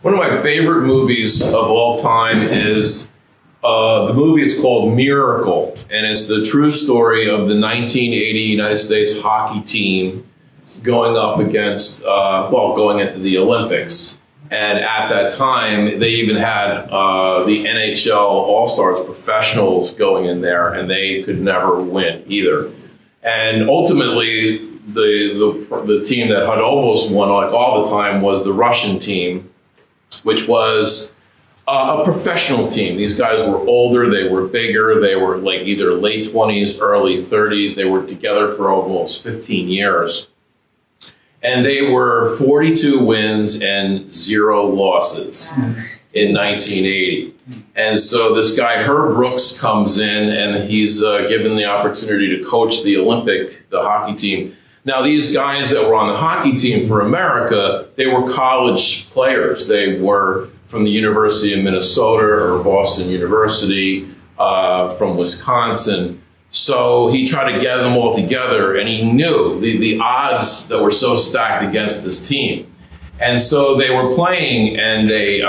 One of my favorite movies of all time is the movie. It's called Miracle, and it's the true story of the 1980 United States hockey team going up against, going into the Olympics. And at that time, they even had the NHL All-Stars professionals going in there, and they could never win either. And ultimately, the team that had almost won like all the time was the Russian team, which was a professional team. These guys were older, they were bigger, they were like either late 20s, early 30s. They were together for almost 15 years. And they were 42 wins and 0 losses in 1980. And so this guy, Herb Brooks, comes in and he's given the opportunity to coach the hockey team. Now, these guys that were on the hockey team for America, they were college players. They were from the University of Minnesota or Boston University, from Wisconsin. So he tried to gather them all together, and he knew the odds that were so stacked against this team. And so they were playing, and they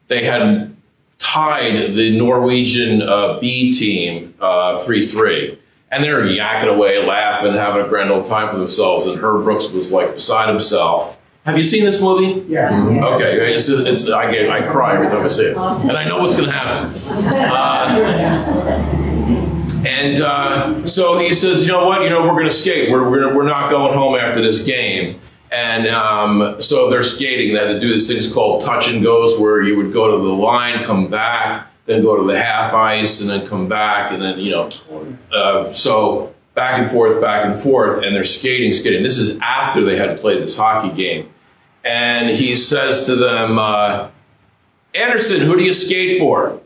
had tied the Norwegian B team 3-3. And they're yakking away, laughing, having a grand old time for themselves. And Herb Brooks was like beside himself. Have you seen this movie? Yes. Okay, I cry every time I see it, and I know what's going to happen. So he says, you know what? We're going to skate. We're not going home after this game. And so they're skating. They had to do these things called touch and goes, where you would go to the line, come back, then go to the half ice, and then come back, and then so back and forth, and they're skating. This is after they had played this hockey game. And he says to them, Anderson, who do you skate for?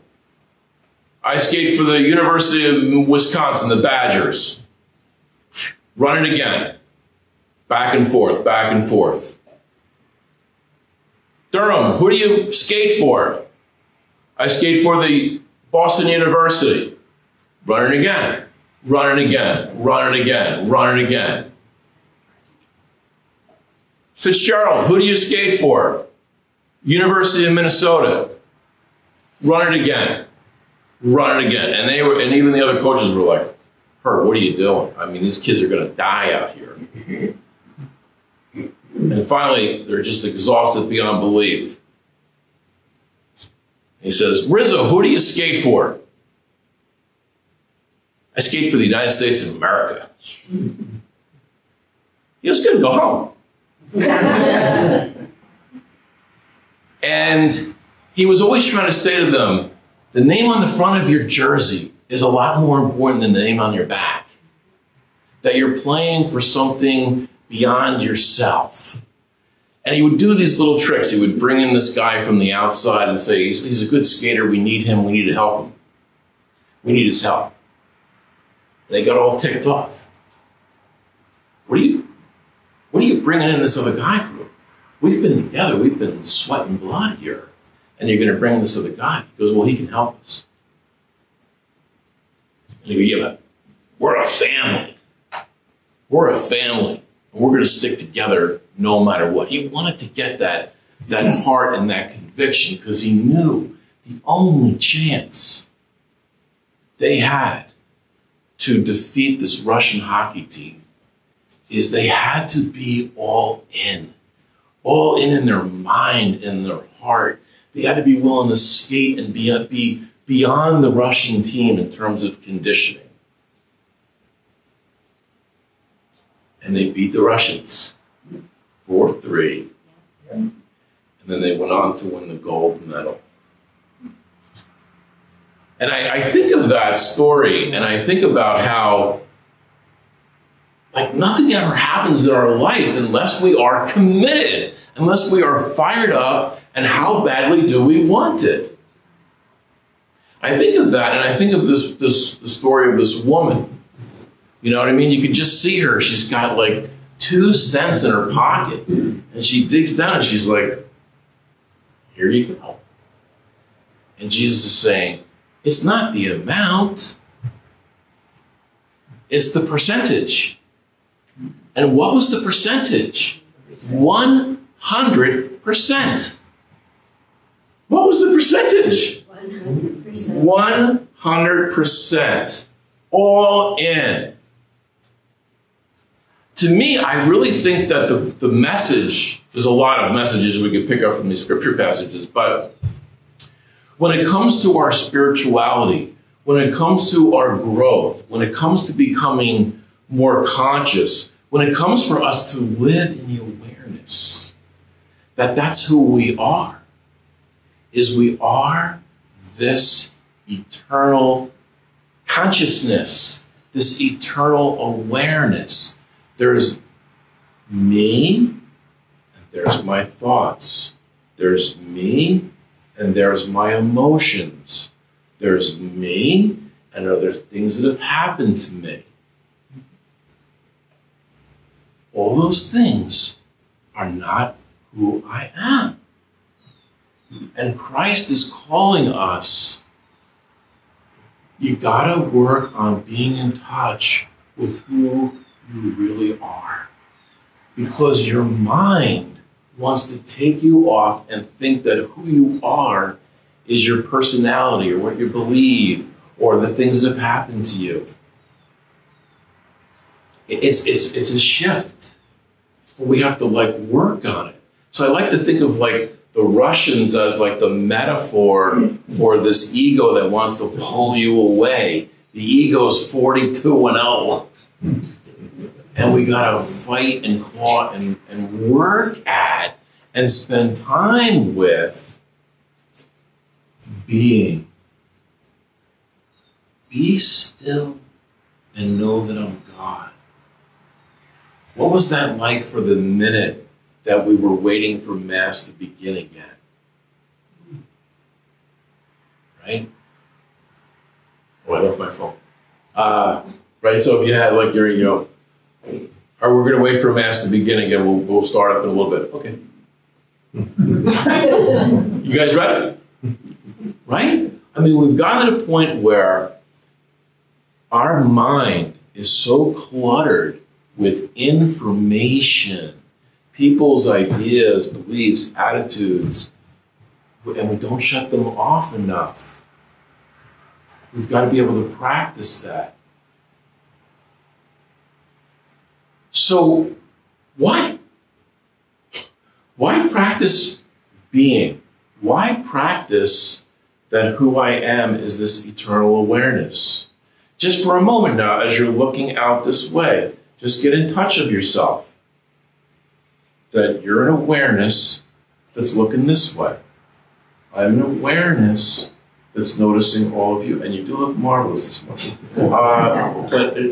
I skate for the University of Wisconsin, the Badgers. Run it again. Back and forth, back and forth. Durham, who do you skate for? I skate for the Boston University. Run it again. Run it again, run it again, run it again. Fitzgerald, who do you skate for? University of Minnesota. Run it again, run it again. And even the other coaches were like, Herb, what are you doing? I mean, these kids are going to die out here. And finally, they're just exhausted beyond belief. He says, Rizzo, who do you skate for? I skate for the United States of America. He was going to go home. And he was always trying to say to them, the name on the front of your jersey is a lot more important than the name on your back. That you're playing for something beyond yourself. And he would do these little tricks. He would bring in this guy from the outside and say, he's a good skater. We need him. We need to help him. We need his help. They got all ticked off. What are you bringing in this other guy for? We've been together. We've been sweat and blood here. And you're going to bring in this other guy. He goes, well, he can help us. And you go, yeah, but we're a family. We're a family. And we're going to stick together no matter what. He wanted to get that heart and that conviction because he knew the only chance they had to defeat this Russian hockey team is they had to be all in their mind and their heart. They had to be willing to skate and be beyond the Russian team in terms of conditioning. And they beat the Russians 4-3. And then they went on to win the gold medal. And I think of that story, and I think about how nothing ever happens in our life unless we are committed, unless we are fired up, and how badly do we want it? I think of that, and I think of the story of this woman. You know what I mean? You can just see her. She's got 2 cents in her pocket, and she digs down, and she's like, here you go. And Jesus is saying, it's not the amount, it's the percentage. And what was the percentage? 100%. What was the percentage? 100%. 100%. All in. To me, I really think that the message, there's a lot of messages we could pick up from these scripture passages, but when it comes to our spirituality, when it comes to our growth, when it comes to becoming more conscious, when it comes for us to live in the awareness that that's who we are, is we are this eternal consciousness, this eternal awareness. There's me, and there's my thoughts. There's me, and there's my emotions. There's me, and other things that have happened to me. All those things are not who I am. And Christ is calling us, you gotta work on being in touch with who you really are. Because your mind wants to take you off and think that who you are is your personality or what you believe or the things that have happened to you. It's a shift. We have to work on it. So I like to think of the Russians as the metaphor for this ego that wants to pull you away. The ego's 42-0. And we gotta fight and claw and work at and spend time with being. Be still and know that I'm God. What was that like for the minute that we were waiting for Mass to begin again? Right? Oh, I left my phone. Right, so if you had your, or we're going to wait for Mass to begin again, we'll start up in a little bit. Okay. You guys ready? Right? I mean, we've gotten to a point where our mind is so cluttered with information, people's ideas, beliefs, attitudes, and we don't shut them off enough. We've got to be able to practice that. So why practice being? Why practice that who I am is this eternal awareness? Just for a moment now, as you're looking out this way, just get in touch of yourself. That you're an awareness that's looking this way. I'm an awareness that's noticing all of you, and you do look marvelous this morning.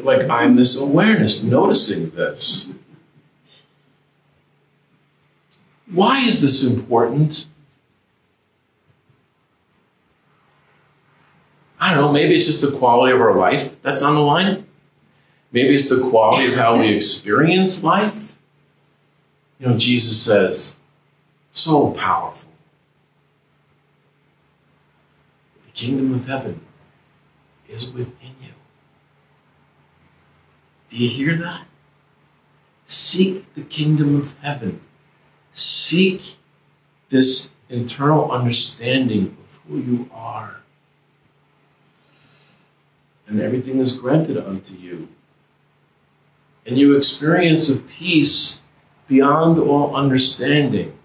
But I'm this awareness, noticing this. Why is this important? I don't know, maybe it's just the quality of our life that's on the line. Maybe it's the quality of how we experience life. Jesus says, so powerful. The kingdom of heaven is within you. Do you hear that? Seek the kingdom of heaven. Seek this internal understanding of who you are. And everything is granted unto you. And you experience a peace beyond all understanding.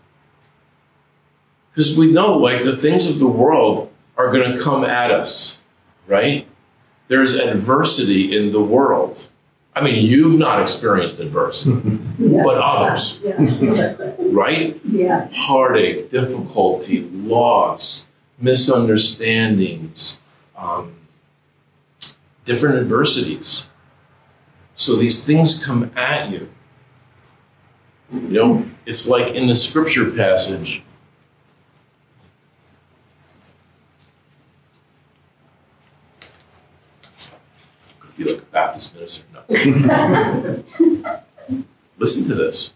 Because we know, the things of the world are going to come at us, right? There's adversity in the world. I mean, you've not experienced adversity, but others, right? Yeah. Heartache, difficulty, loss, misunderstandings, different adversities. So these things come at you. It's like in the scripture passage. Could be like a Baptist minister. No. Listen to this.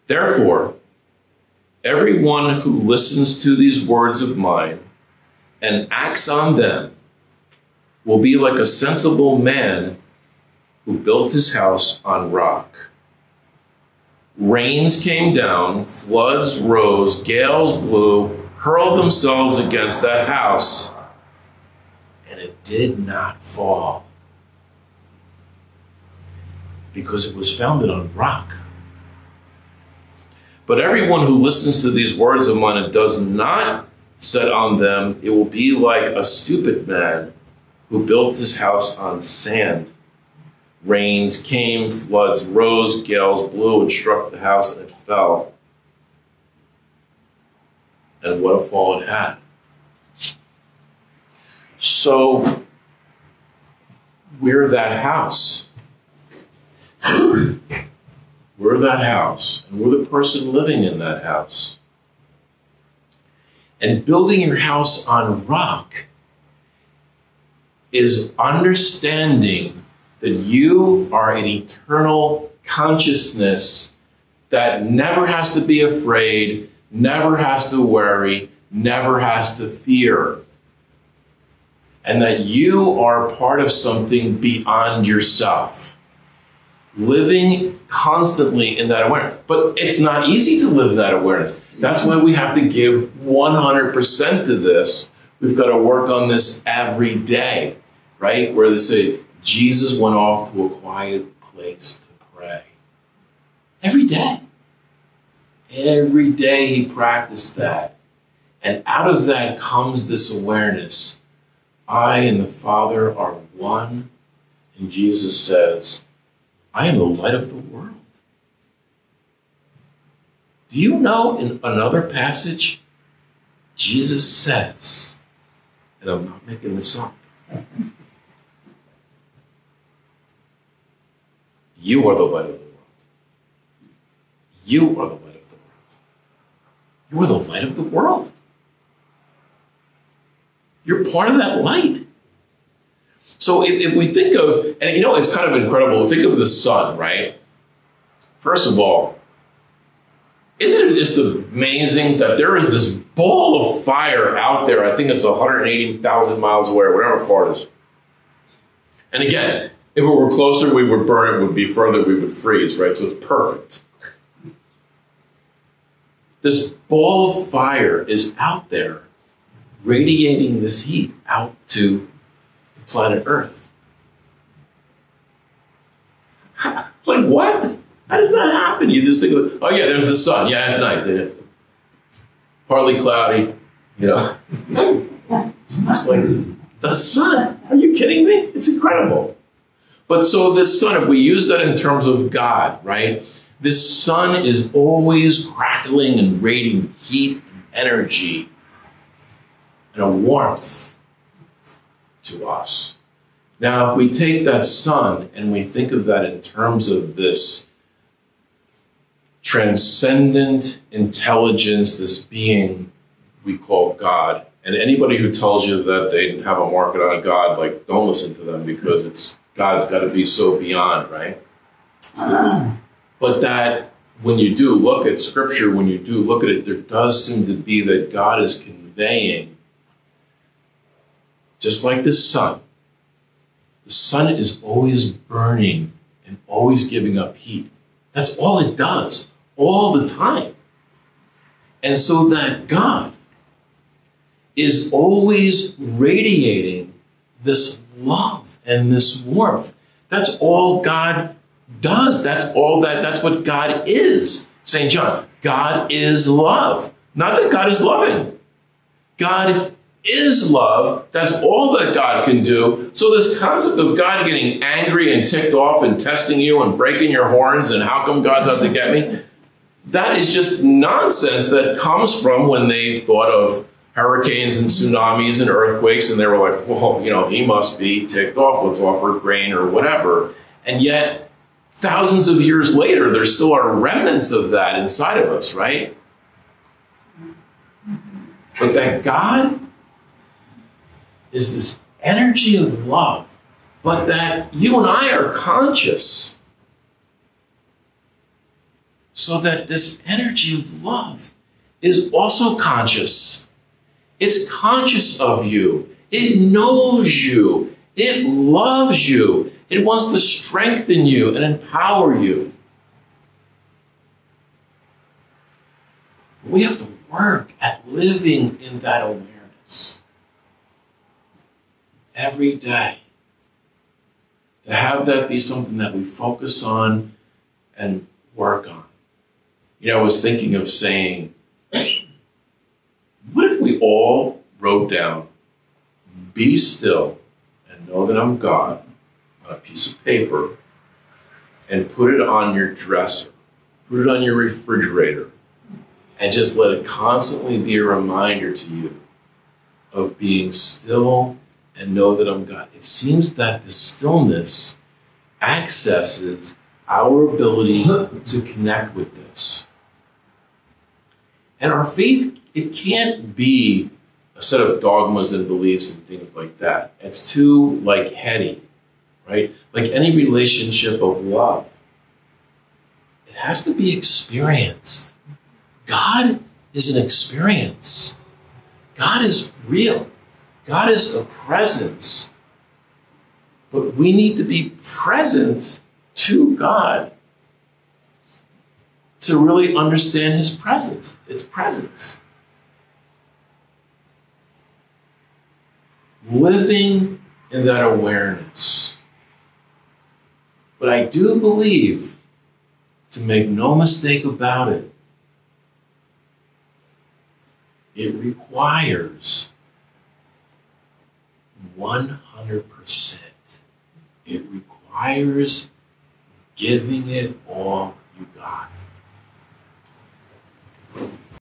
Therefore, everyone who listens to these words of mine and acts on them will be like a sensible man who built his house on rock. Rains came down, floods rose, gales blew, hurled themselves against that house, and it did not fall because it was founded on rock. But everyone who listens to these words of mine and does not set on them, it will be like a stupid man who built his house on sand. Rains came, floods rose, gales blew and struck the house, and it fell. And what a fall it had. So, we're that house. We're that house, and we're the person living in that house. And building your house on rock is understanding that you are an eternal consciousness that never has to be afraid, never has to worry, never has to fear. And that you are part of something beyond yourself, living constantly in that awareness. But it's not easy to live in that awareness. That's why we have to give 100% to this. We've got to work on this every day, right? Where they say, Jesus went off to a quiet place to pray. Every day. Every day he practiced that. And out of that comes this awareness. I and the Father are one. And Jesus says, I am the light of the world. Do you know in another passage, Jesus says, and I'm not making this up, you are the light of the world. You are the light of the world. You are the light of the world. You're part of that light. So if we think of, and you know, it's kind of incredible, think of the sun, right? First of all, isn't it just amazing that there is this ball of fire out there? I think it's 180,000 miles away, or whatever far it is. And again, if it were closer, we would burn it. It would be further, we would freeze, right? So it's perfect. This ball of fire is out there, radiating this heat out to the planet Earth. Like, what? How does that happen? You just think, of, oh yeah, there's the sun. Yeah, it's nice. Yeah. Partly cloudy, you know. It's almost like the sun. Are you kidding me? It's incredible. But so this sun, if we use that in terms of God, right? This sun is always crackling and radiating heat and energy and a warmth to us. Now, if we take that sun and we think of that in terms of this transcendent intelligence, this being we call God, and anybody who tells you that they have a market on God, like, don't listen to them, because God's got to be so beyond, right? But that when you do look at Scripture, when you do look at it, there does seem to be that God is conveying, just like the sun is always burning and always giving up heat. That's all it does, all the time. And so that God is always radiating this love and this warmth. That's all God does. That's what God is. St. John, God is love. Not that God is loving. God is love. That's all that God can do. So this concept of God getting angry and ticked off and testing you and breaking your horns and how come God's out to get me, that is just nonsense that comes from when they thought of hurricanes and tsunamis and earthquakes, and they were like, well, you know, he must be ticked off. Let's offer grain or whatever. And yet, thousands of years later, there still are remnants of that inside of us, right? But that God is this energy of love, but that you and I are conscious, so that this energy of love is also conscious. It's conscious of you. It knows you. It loves you. It wants to strengthen you and empower you. We have to work at living in that awareness every day. To have that be something that we focus on and work on. You know, I was thinking of saying, what if we all wrote down, be still and know that I'm God, on a piece of paper, and put it on your dresser, put it on your refrigerator, and just let it constantly be a reminder to you of being still and know that I'm God. It seems that the stillness accesses our ability to connect with this. And our faith, it can't be a set of dogmas and beliefs and things like that. It's too, heady, right? Like any relationship of love, it has to be experienced. God is an experience. God is real. God is a presence. But we need to be present to God to really understand his presence, its presence. Living in that awareness. But I do believe, to make no mistake about it, it requires 100%. It requires giving it all you got.